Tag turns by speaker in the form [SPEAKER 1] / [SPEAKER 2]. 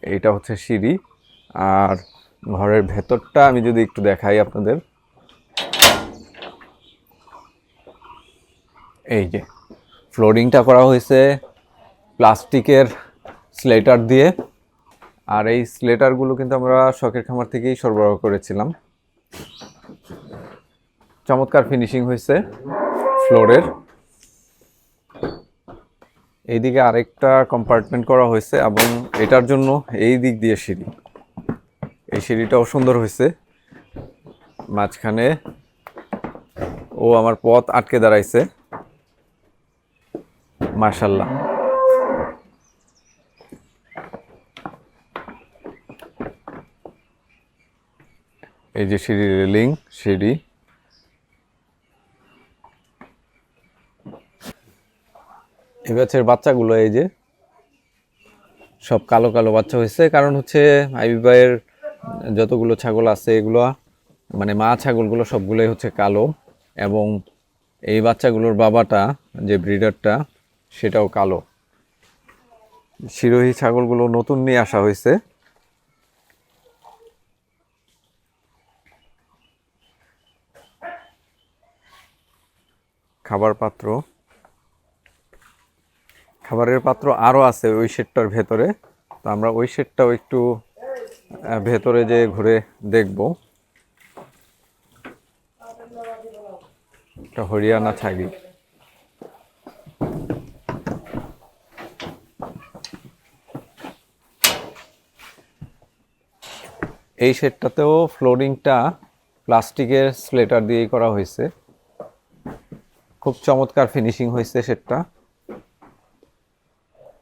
[SPEAKER 1] এইটা হচ্ছে সিঁড়ি। আর ঘরের ভেতরটা আমি যদি একটু দেখাই আপনাদের, এই যে ফ্লোরিংটা করা হয়েছে প্লাস্টিকের স্লেটার দিয়ে। আর এই স্লেটারগুলো কিন্তু আমরা শখের খামার থেকেই সরবরাহ করেছিলাম। চমৎকার ফিনিশিং হয়েছে ফ্লোরের। এইদিকে আরেকটা কম্পার্টমেন্ট করা হয়েছে এবং এটার জন্য এই দিক দিয়ে সিঁড়ি, এই সিঁড়িটাও সুন্দর হয়েছে। মাঝখানে ও আমার পথ আটকে দাঁড়াইছে, মাশাল্লাহ। এই যে সিঁড়ি রেলিং, সিঁড়ি। এই গাছের বাচ্চাগুলো এই যে সব কালো কালো বাচ্চা হয়েছে, কারণ হচ্ছে আইবি ভাইয়ের যতগুলো ছাগল আছে এগুলো মানে মা ছাগলগুলো সবগুলোই হচ্ছে কালো, এবং এই বাচ্চাগুলোর বাবাটা যে ব্রিডারটা সেটাও কালো। সিরোহী ছাগলগুলো নতুন নিয়ে আসা হয়েছে। খাবার পাত্র, খাবারের পাত্র আরও আছে ওই শেডটার ভেতরে। তো আমরা ওই শেডটাও একটু ভেতরে যে ঘুরে দেখব। একটা হরিয়ানা ছাগি। এই শেডটাতেও ফ্লোরিংটা প্লাস্টিকের স্লেটার দিয়েই করা হয়েছে। খুব চমৎকার ফিনিশিং হয়েছে শেডটা।